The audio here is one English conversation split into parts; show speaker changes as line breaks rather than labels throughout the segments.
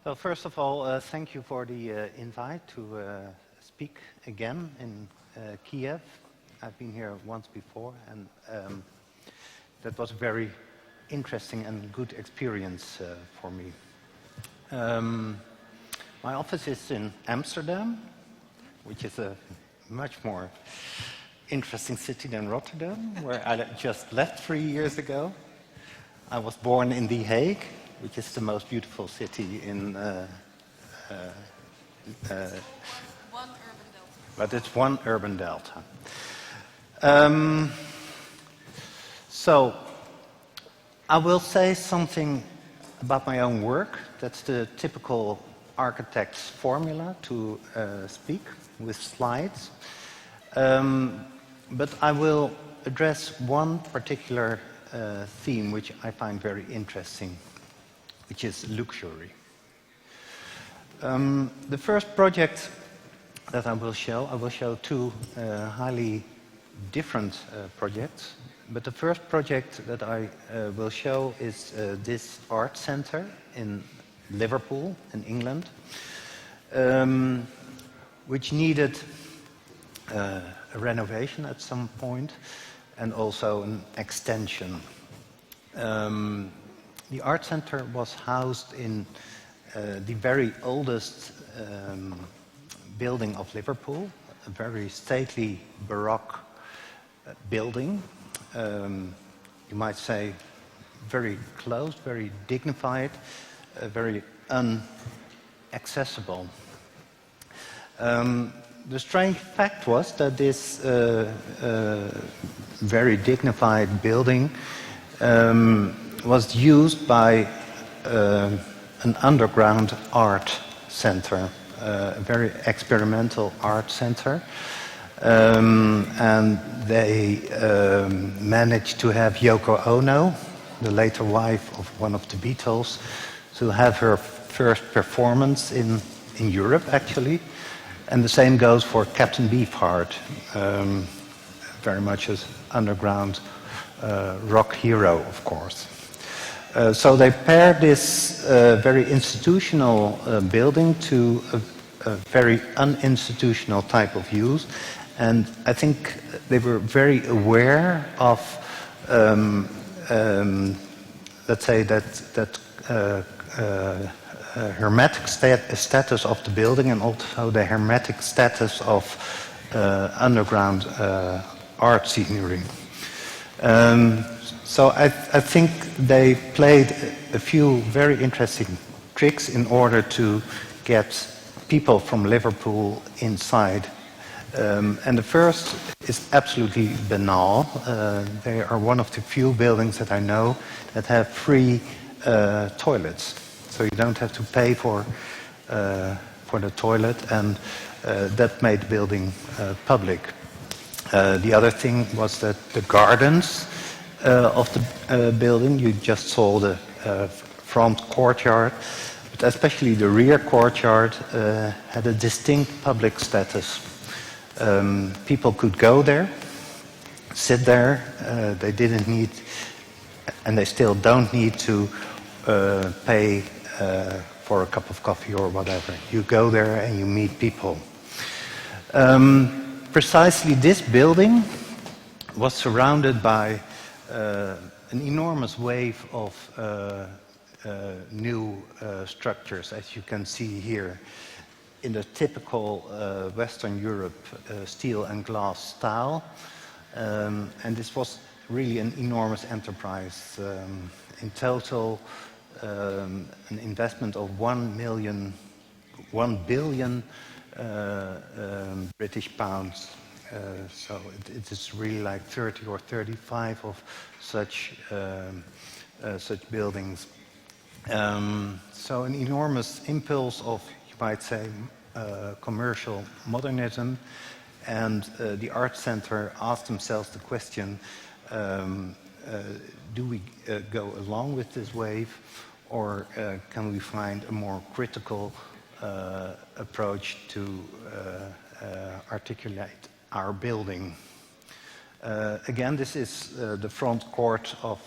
Well, first of all, thank you for the invite to speak again in Kyiv. I've been here once before, and that was a very interesting and good experience for me. My office is in Amsterdam, which is a much more interesting city than Rotterdam, where I just left 3 years ago. I was born in The Hague, which is the most beautiful city in...
One urban delta.
But it's one urban delta. So, I will say something about my own work. That's the typical architect's formula to speak with slides. But I will address one particular theme which I find very interesting, which is luxury. The first project that I will show two highly different projects. But the first project that I will show is this art center in Liverpool, in England, which needed a renovation at some point and also an extension. The art center was housed in the very oldest building of Liverpool, a very stately Baroque building. You might say very close, very dignified, very inaccessible. The strange fact was that this very dignified building was used by an underground art center, a very experimental art center. And they managed to have Yoko Ono, the later wife of one of the Beatles, to have her first performance in Europe, actually. And the same goes for Captain Beefheart, very much as underground rock hero, of course. So they paired this very institutional building to a very uninstitutional type of use. And I think they were very aware of, let's say, that hermetic status of the building, and also the hermetic status of underground art scenery. So I think they played a few very interesting tricks in order to get people from Liverpool inside. And the first is absolutely banal. They are one of the few buildings that I know that have free toilets. So you don't have to pay for the toilet, and that made the building public. The other thing was that the gardens of the building, you just saw the front courtyard, but especially the rear courtyard had a distinct public status. People could go there, sit there. They didn't need, and they still don't need to pay for a cup of coffee or whatever. You go there and you meet people. Precisely this building was surrounded by an enormous wave of new structures, as you can see here, in the typical Western Europe steel and glass style. And this was really an enormous enterprise. In total, an investment of 1 billion British pounds. So it is really like 30 or 35 of such buildings. So an enormous impulse of, you might say, commercial modernism, and the art center asked themselves the question, do we go along with this wave, or can we find a more critical approach to articulate our building? Again, this is the front court of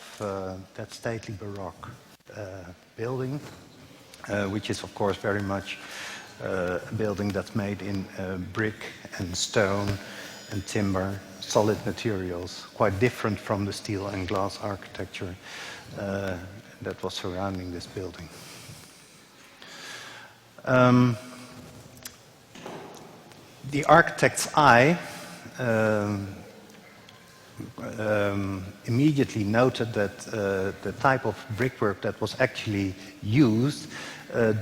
that stately Baroque building. which is of course very much a building that's made in brick and stone and timber, solid materials, quite different from the steel and glass architecture that was surrounding this building. The architect's eye immediately noted that the type of brickwork that was actually used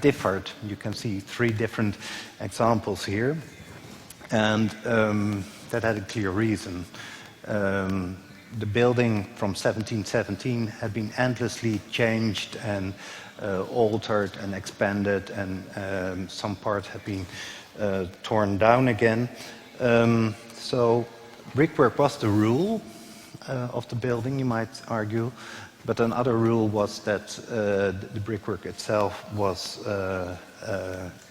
differed. You can see 3 different examples here, and that had a clear reason. The building from 1717 had been endlessly changed and altered and expanded, and some parts had been torn down again. So brickwork was the rule of the building, you might argue, but another rule was that the brickwork itself was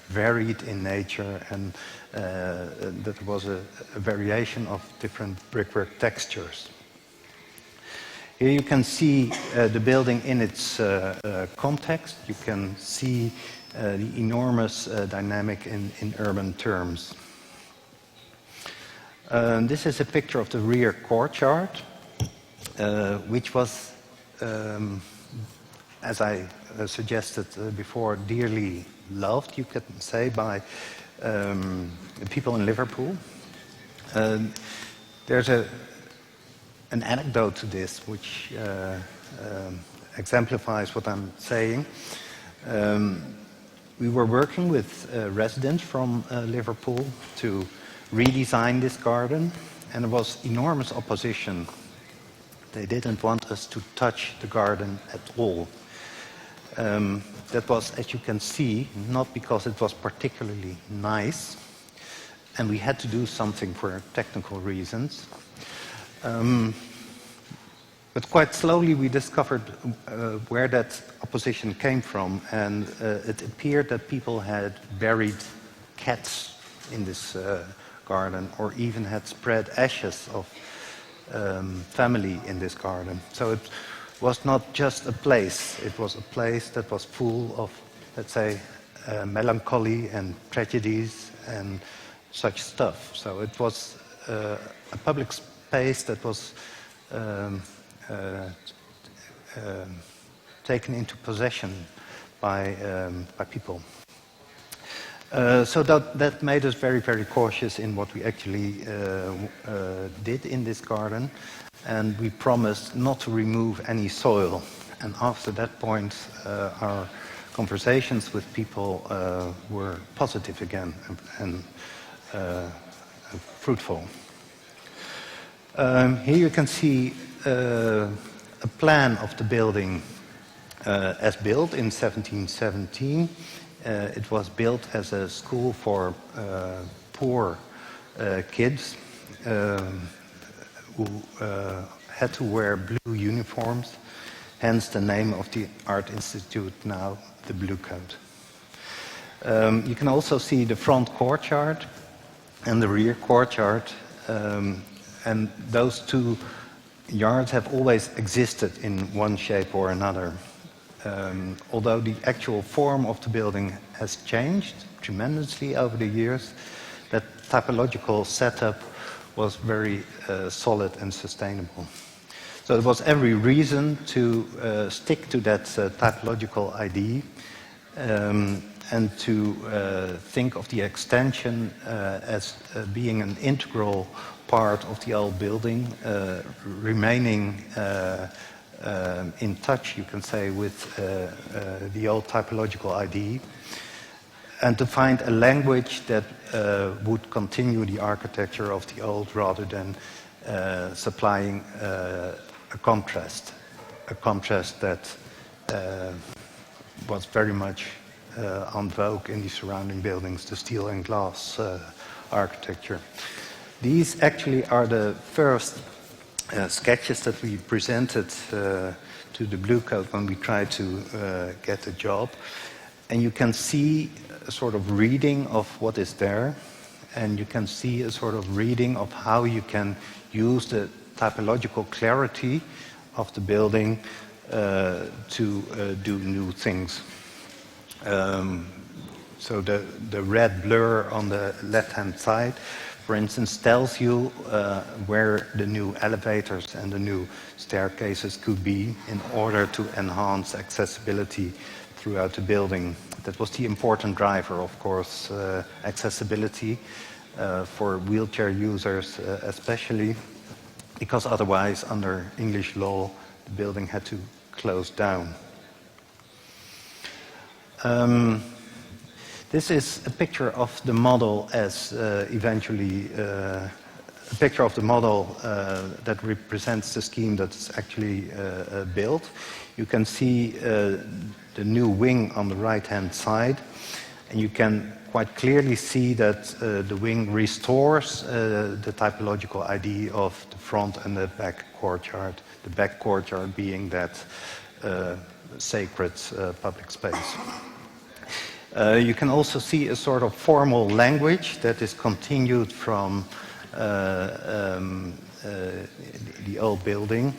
varied in nature, and that there was a variation of different brickwork textures. Here you can see the building in its context. You can see the enormous dynamic in urban terms. This is a picture of the rear courtyard, which was, as I suggested before, dearly loved, you could say, by people in Liverpool. There's an anecdote to this which exemplifies what I'm saying. We were working with residents from Liverpool to redesign this garden, and there was enormous opposition. They didn't want us to touch the garden at all. That was, as you can see, not because it was particularly nice, and we had to do something for technical reasons. But quite slowly we discovered where that opposition came from, and it appeared that people had buried cats in this garden, or even had spread ashes of family in this garden. So it was not just a place, it was a place that was full of, let's say, melancholy and tragedies and such stuff. So it was a public space that was taken into possession by people. So that made us very, very cautious in what we actually did in this garden, and we promised not to remove any soil. And after that point, our conversations with people were positive again and fruitful. Here you can see a plan of the building as built in 1717. It was built as a school for poor kids who had to wear blue uniforms, hence the name of the art institute now, the Bluecoat. You can also see the front courtyard and the rear courtyard, and those 2 yards have always existed in one shape or another. Although the actual form of the building has changed tremendously over the years, that typological setup was very solid and sustainable. So there was every reason to stick to that typological idea and to think of the extension as being an integral part of the old building, remaining in touch, you can say, with the old typological idea, and to find a language that would continue the architecture of the old rather than supplying a contrast that was very much en vogue in the surrounding buildings, the steel and glass architecture. These actually are the first sketches that we presented to the Bluecoat when we tried to get a job. And you can see a sort of reading of what is there, and you can see a sort of reading of how you can use the typological clarity of the building to do new things. So the red blur on the left-hand side, for instance, tells you where the new elevators and the new staircases could be in order to enhance accessibility throughout the building. That was the important driver, of course, accessibility for wheelchair users especially, because otherwise, under English law, the building had to close down. This is a picture of the model as eventually a picture of the model that represents the scheme that's actually built. You can see the new wing on the right-hand side, and you can quite clearly see that the wing restores the typological idea of the front and the back courtyard. The back courtyard being that sacred public space. You can also see a sort of formal language that is continued from the old building,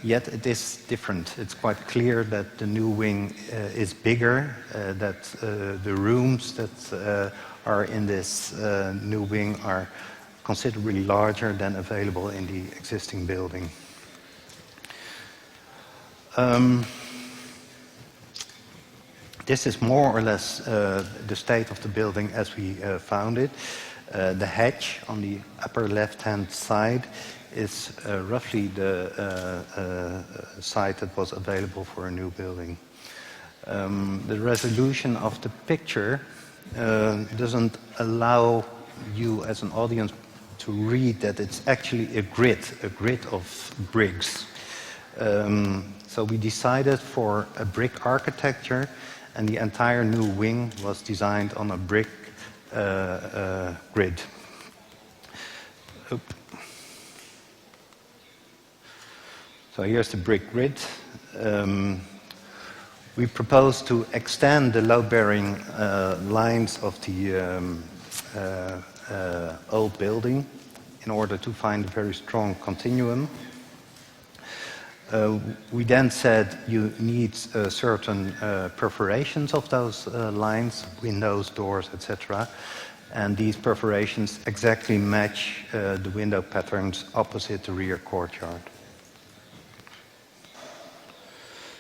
yet it is different. It's quite clear that the new wing is bigger, that the rooms that are in this new wing are considerably larger than available in the existing building. This is more or less the state of the building as we found it. The hedge on the upper left-hand side is roughly the site that was available for a new building. The resolution of the picture doesn't allow you as an audience to read that it's actually a grid of bricks. So we decided for a brick architecture, and the entire new wing was designed on a brick grid. So here's the brick grid. We propose to extend the load-bearing lines of the old building in order to find a very strong continuum. We then said you need certain perforations of those lines, windows, doors, etc. And these perforations exactly match the window patterns opposite the rear courtyard.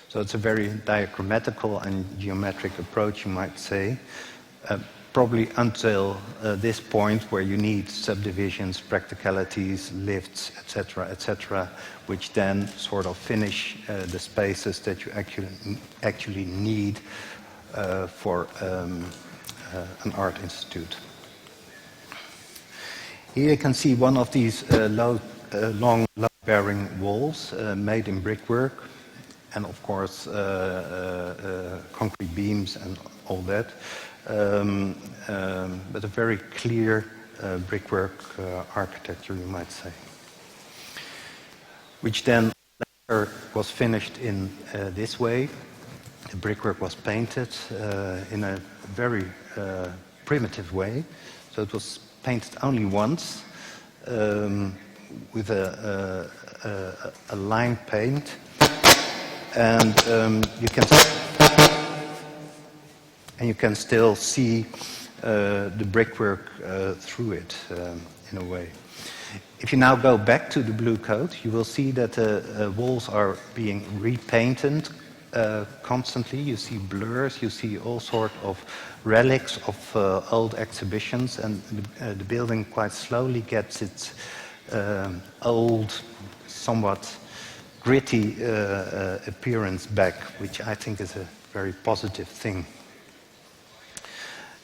So it's a very diagrammatical and geometric approach, you might say, probably until this point where you need subdivisions, practicalities, lifts, etc., which then sort of finish the spaces that you actually need for an art institute. Here you can see one of these long load-bearing walls made in brickwork, and of course concrete beams and all that, but a very clear brickwork architecture, you might say, which then later was finished in this way. The brickwork was painted in a very primitive way, so it was painted only once with a line paint, and you can still see the brickwork through it in a way. If you now go back to the Bluecoat, you will see that the walls are being repainted constantly. You see blurs, you see all sorts of relics of old exhibitions, and the building quite slowly gets its old, somewhat gritty appearance back, which I think is a very positive thing.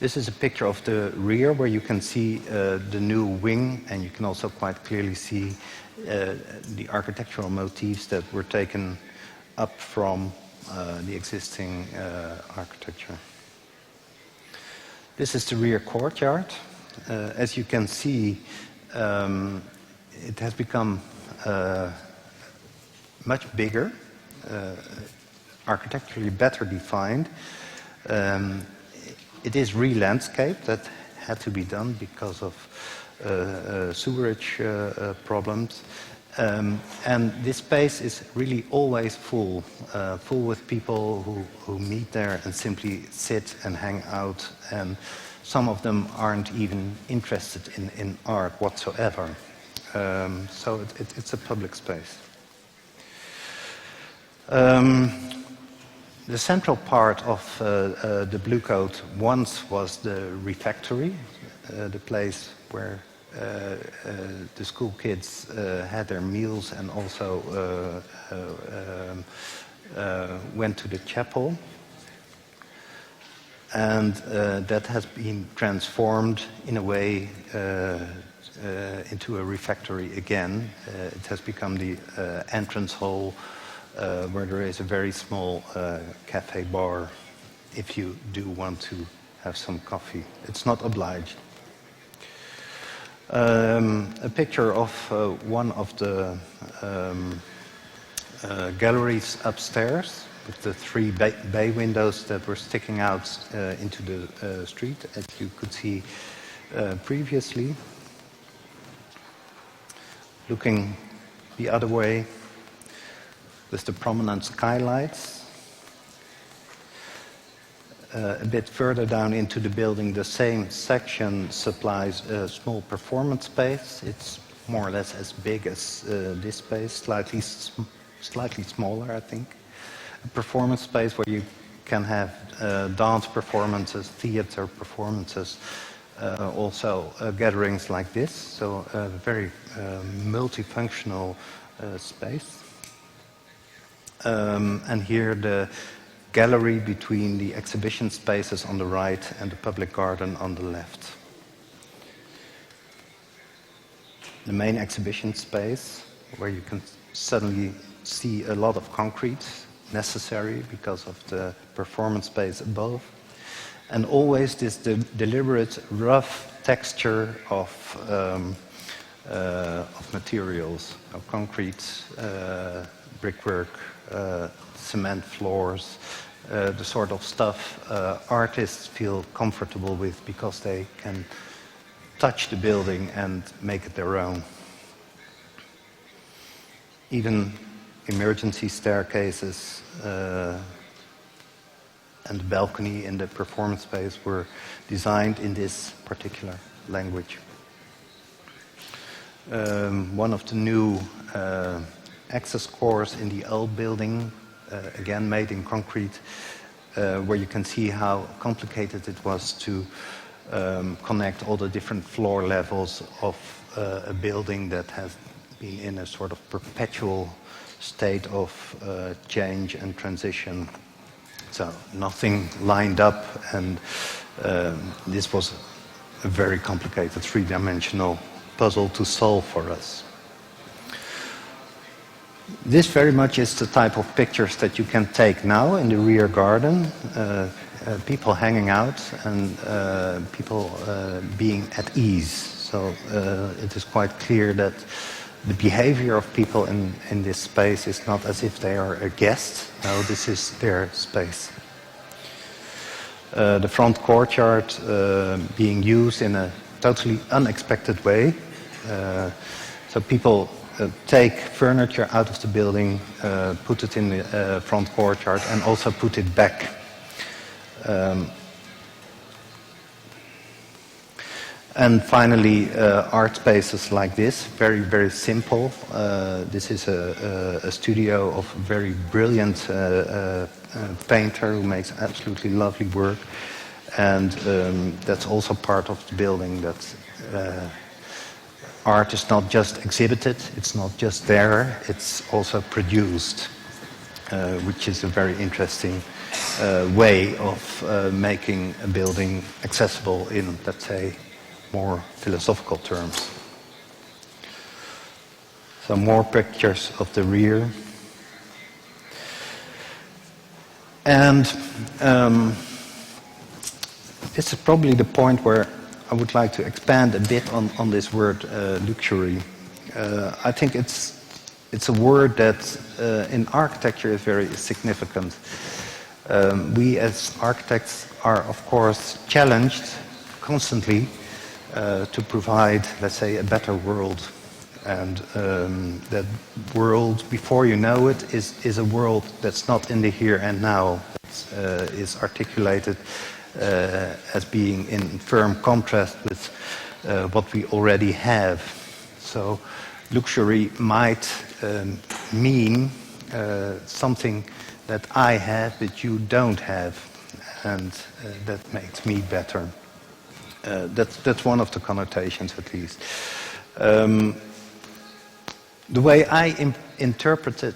This is a picture of the rear where you can see the new wing, and you can also quite clearly see the architectural motifs that were taken up from the existing architecture. This is the rear courtyard. As you can see, it has become much bigger, architecturally better defined. It is re-landscaped. That had to be done because of sewerage problems. And this space is really always full, full with people who meet there and simply sit and hang out, and some of them aren't even interested in art whatsoever. So it's a public space. The central part of the Bluecoat once was the refectory, the place where the school kids had their meals and also went to the chapel. And that has been transformed in a way into a refectory again. It has become the entrance hall where there is a very small cafe bar if you do want to have some coffee. It's not obliged. A picture of one of the galleries upstairs with the three bay windows that were sticking out into the street, as you could see previously. Looking the other way with the prominent skylights. A bit further down into the building, the same section supplies a small performance space. It's more or less as big as this space, slightly smaller, I think. A performance space where you can have dance performances, theater performances, also gatherings like this. So a very multifunctional space. And here the gallery between the exhibition spaces on the right and the public garden on the left. The main exhibition space, where you can suddenly see a lot of concrete necessary because of the performance space above, and always this deliberate rough texture of materials, of concrete, brickwork, cement floors, the sort of stuff artists feel comfortable with because they can touch the building and make it their own. Even emergency staircases and the balcony in the performance space were designed in this particular language. One of the new access cores in the old building, again made in concrete, where you can see how complicated it was to connect all the different floor levels of a building that has been in a sort of perpetual state of change and transition. So nothing lined up, and this was a very complicated three-dimensional puzzle to solve for us. This very much is the type of pictures that you can take now in the rear garden. People hanging out and people being at ease. So it is quite clear that the behavior of people in this space is not as if they are a guest. No, this is their space. The front courtyard being used in a totally unexpected way. So people take furniture out of the building, put it in the front courtyard, and also put it back. And finally, art spaces like this, very, very simple. This is a studio of a very brilliant painter who makes absolutely lovely work. And that's also part of the building, that art is not just exhibited, it's not just there, it's also produced, which is a very interesting way of making a building accessible in, let's say, more philosophical terms. So more pictures of the rear. And this is probably the point where I would like to expand a bit on this word luxury. I think it's a word that in architecture is very significant. We as architects are, of course, challenged constantly to provide, let's say, a better world And that world, before you know it, is a world that's not in the here and now. Is articulated as being in firm contrast with what we already have. So luxury might mean something that I have that you don't have, and that makes me better. That's one of the connotations, at least. The way I interpret it,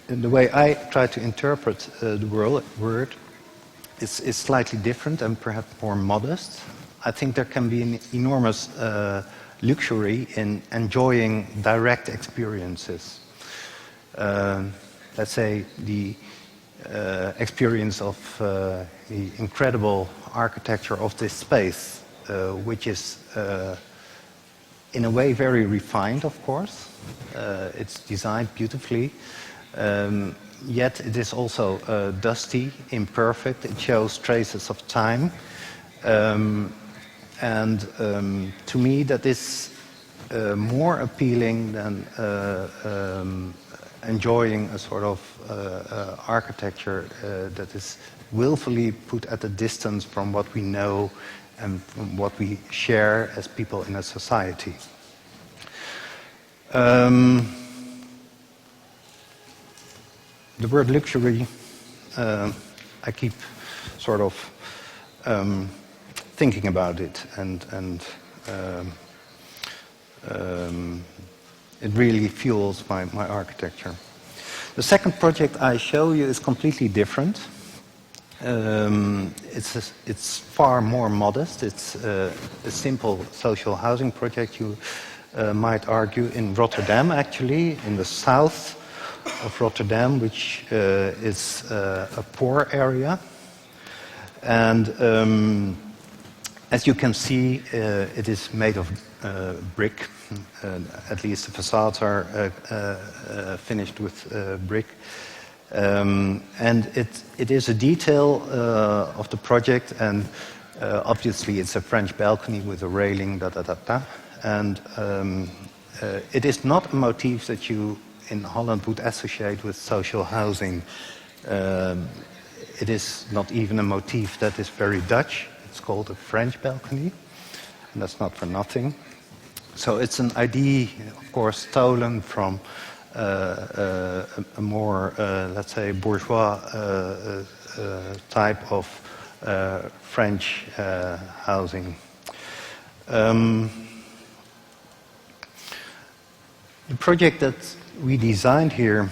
the way I try to interpret the word is slightly different and perhaps more modest. I think there can be an enormous luxury in enjoying direct experiences. Let's say the experience of the incredible architecture of this space, which is in a way very refined, of course. It's designed beautifully, yet it is also dusty, imperfect. It shows traces of time. And to me, that is more appealing than enjoying a sort of architecture that is willfully put at a distance from what we know and from what we share as people in a society. The word luxury, I keep sort of thinking about it, and it really fuels my architecture. The second project I show you is completely different. It's far more modest. It's a simple social housing project, you might argue, in Rotterdam, actually, in the south of Rotterdam, which is a poor area. And as you can see, it is made of brick. At least the facades are finished with brick. And it is a detail of the project, and obviously it's a French balcony with a railing, And it is not a motif that you in Holland would associate with social housing. It is not even a motif that is very Dutch. It's called a French balcony, and that's not for nothing. So it's an idea, of course, stolen from a more, let's say, bourgeois type of French housing. The project that we designed here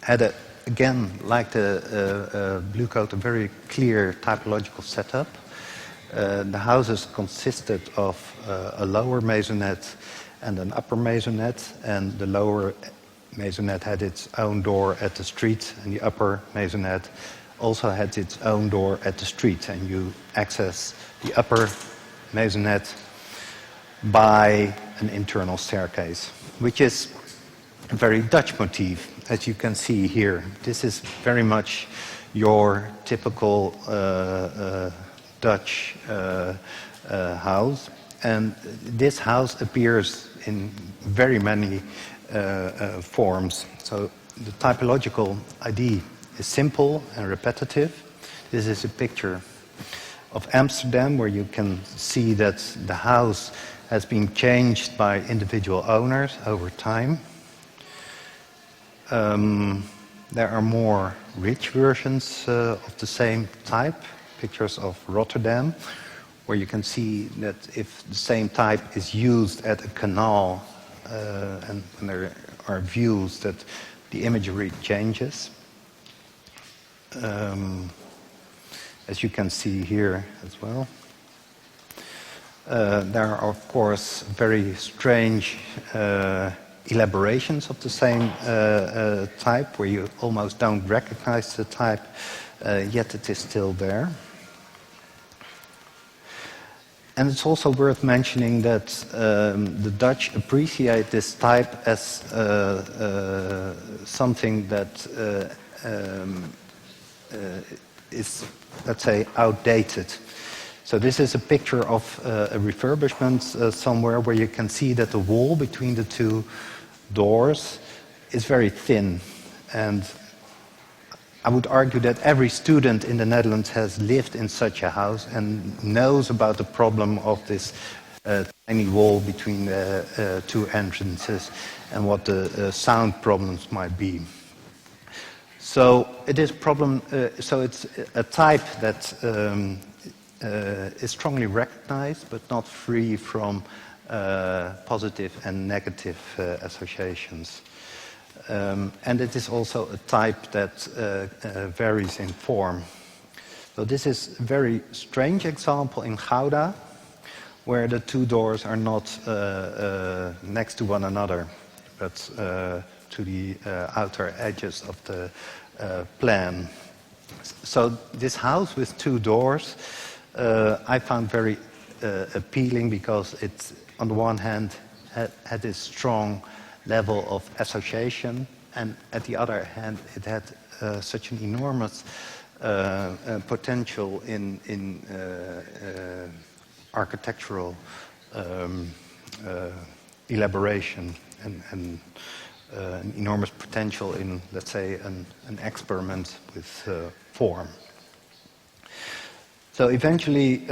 had, again, like the Bluecoat, a very clear typological setup. The houses consisted of a lower maisonette and an upper maisonette, and the lower maisonette had its own door at the street, and the upper maisonette also had its own door at the street, and you access the upper maisonette by an internal staircase, which is a very Dutch motif, as you can see here. This is very much your typical Dutch house, and this house appears in very many forms. So the typological idea is simple and repetitive. This is a picture of Amsterdam, where you can see that the house has been changed by individual owners over time. There are more rich versions of the same type, pictures of Rotterdam, where you can see that if the same type is used at a canal and there are views, that the imagery changes. As you can see here as well. There are, of course, very strange elaborations of the same type, where you almost don't recognize the type, yet it is still there. And it's also worth mentioning that the Dutch appreciate this type as something that is, let's say, outdated. So this is a picture of a refurbishment somewhere where you can see that the wall between the two doors is very thin. And I would argue that every student in the Netherlands has lived in such a house and knows about the problem of this tiny wall between the two entrances and what the sound problems might be. So it is so it's a type that is strongly recognized, but not free from positive and negative associations. And it is also a type that varies in form. So this is a very strange example in Gouda, where the two doors are not next to one another, but to the outer edges of the plan. So this house with two doors I found very appealing because it, on the one hand, had this strong level of association, and at the other hand, it had such an enormous potential in architectural elaboration and an enormous potential in, let's say, an experiment with form. So eventually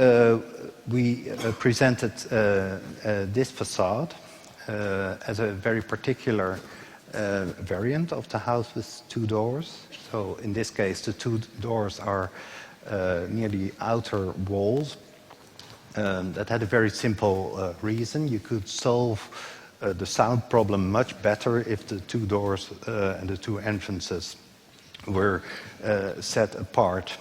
we presented this facade as a very particular variant of the house with two doors. So in this case, the two doors are near the outer walls. That had a very simple reason. You could solve the sound problem much better if the two doors and the two entrances were set apart.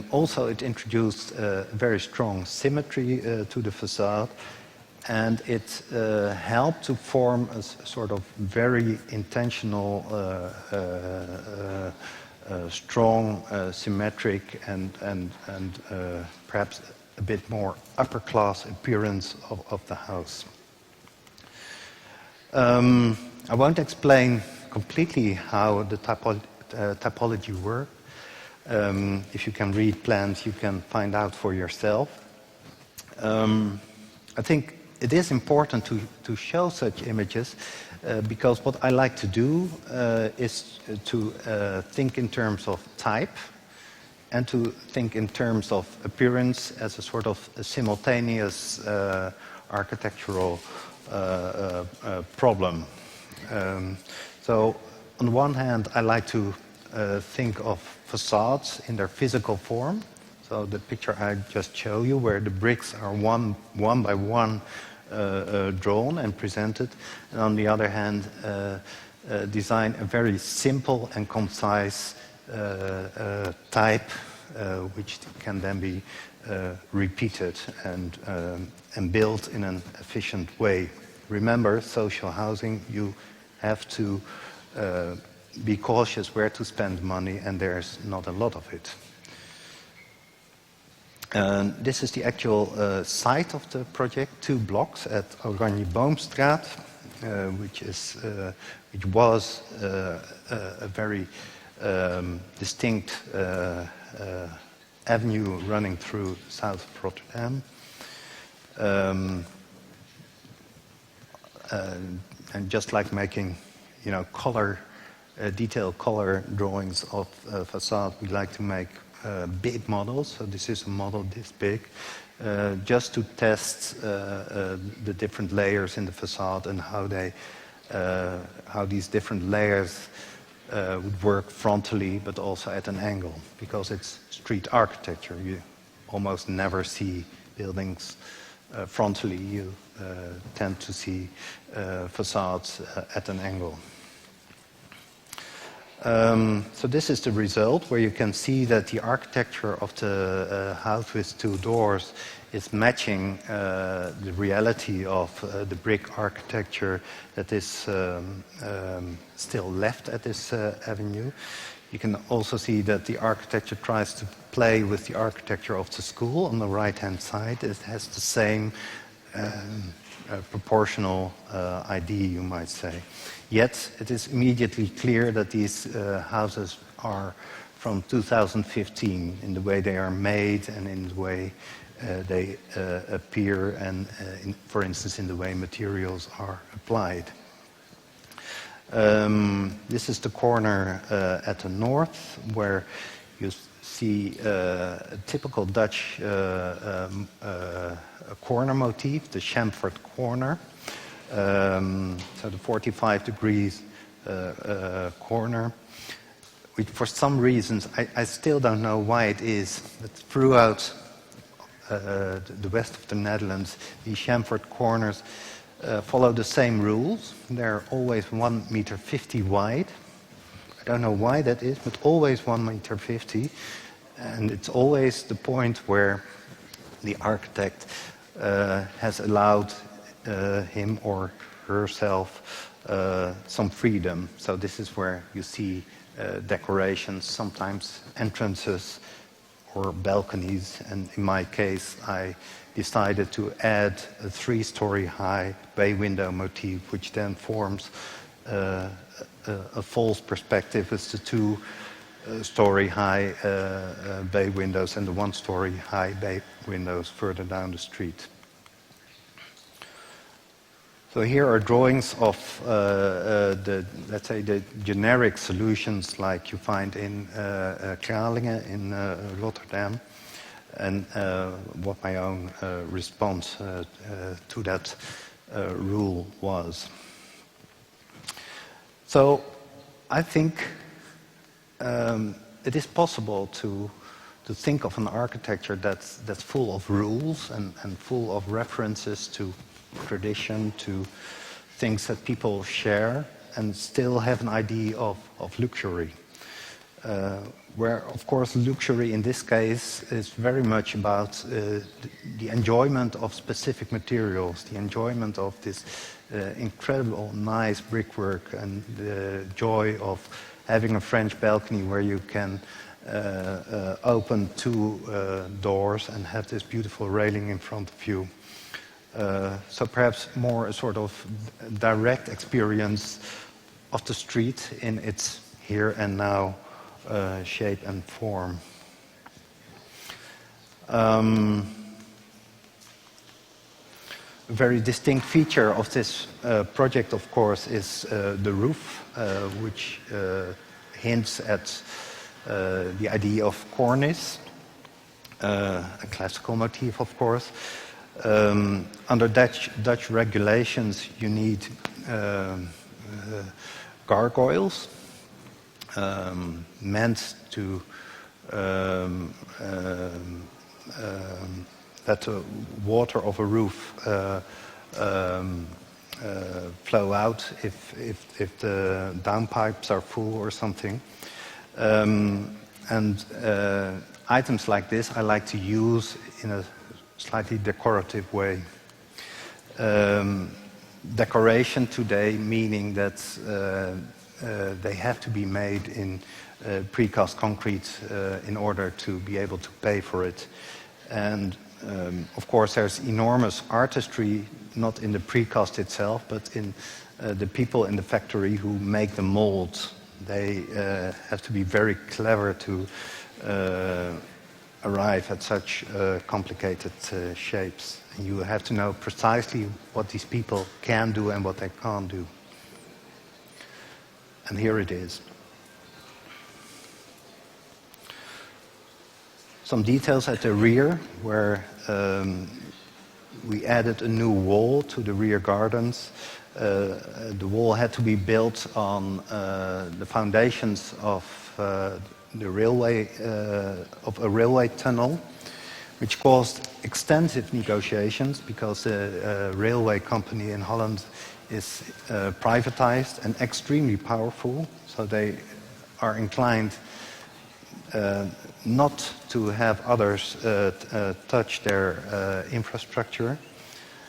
Also, it introduced very strong symmetry to the facade, and it helped to form a sort of very intentional, strong, symmetric, and perhaps a bit more upper-class appearance of the house. I won't explain completely how the typology worked. If you can read plans, you can find out for yourself. I think it is important to show such images because what I like to do is to think in terms of type and to think in terms of appearance as a sort of a simultaneous architectural problem. So on the one hand, I like to think of facades in their physical form. So the picture I just showed you, where the bricks are one by one drawn and presented, and on the other hand, design a very simple and concise type, which can then be repeated and built in an efficient way. Remember, social housing, you have to be cautious where to spend money, and there's not a lot of it. This is the actual site of the project, 2 blocks at Oranjeboomstraat, which was a very distinct avenue running through south of Rotterdam. And just like making, detailed color drawings of facade, we like to make big models. So this is a model this big, just to test the different layers in the facade and how these different layers would work frontally, but also at an angle, because it's street architecture. You almost never see buildings frontally. You tend to see facades at an angle. So this is the result, where you can see that the architecture of the house with 2 doors is matching the reality of the brick architecture that is still left at this avenue. You can also see that the architecture tries to play with the architecture of the school on the right-hand side. It has the same proportional idea, you might say. Yet it is immediately clear that these houses are from 2015 in the way they are made and in the way they appear and, for instance, in the way materials are applied. This is the corner at the north where you see a typical Dutch corner motif, the chamfered corner. So the 45 degrees corner, which for some reasons, I still don't know why it is, but throughout the west of the Netherlands, these chamfered corners follow the same rules. They're always 1.50 meter wide. I don't know why that is, but always 1.50 meter. And it's always the point where the architect has allowed him or herself some freedom. So this is where you see decorations, sometimes entrances or balconies. And in my case, I decided to add a 3-story high bay window motif, which then forms a false perspective with the 2-story high bay windows and the 1-story high bay windows further down the street. So here are drawings of let's say, the generic solutions like you find in Kralingen in Rotterdam, and what my own response to that rule was. So I think it is possible to think of an architecture that's full of rules and full of references to tradition, to things that people share, and still have an idea of luxury. Where, of course, luxury in this case is very much about the enjoyment of specific materials, the enjoyment of this incredible, nice brickwork, and the joy of having a French balcony where you can open 2 doors and have this beautiful railing in front of you. So perhaps more a sort of direct experience of the street in its here and now shape and form. A very distinct feature of this project, of course, is the roof, which hints at the idea of cornice, a classical motif, of course. Under Dutch regulations, you need gargoyles meant to let the water of a roof flow out if the downpipes are full or something. And items like this I like to use in a slightly decorative way. Decoration today meaning that they have to be made in precast concrete in order to be able to pay for it. And of course there's enormous artistry, not in the precast itself, but in the people in the factory who make the molds. They have to be very clever to arrive at such complicated shapes. You have to know precisely what these people can do and what they can't do. And here it is. Some details at the rear where we added a new wall to the rear gardens. The wall had to be built on the foundations of the railway, of a railway tunnel, which caused extensive negotiations because the railway company in Holland is privatized and extremely powerful, so they are inclined not to have others touch their infrastructure.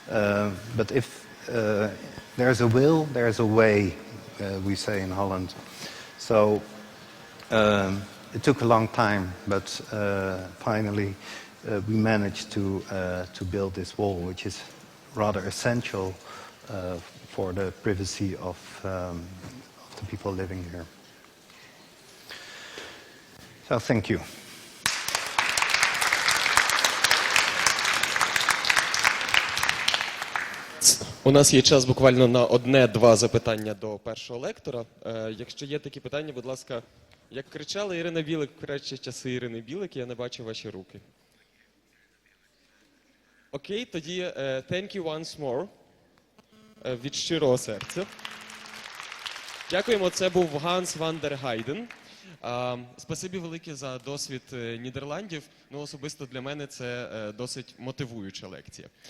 But if there's a will, there's a way, we say in Holland. So it took a long time, but finally we managed to build this wall, which is rather essential for the privacy of the people living here. So thank you.
У нас є час буквально на одне-два запитання до першого лектора. Якщо є такі питання, будь ласка, як кричала Ірина Білик в кращі часи Ірини Білик, я не бачу ваші руки. Окей, тоді thank you once more від щирого серця. Дякуємо, це був Ганс ван дер Гайден. Спасибі велике за досвід Нідерландів. Ну, особисто для мене це досить мотивуюча лекція.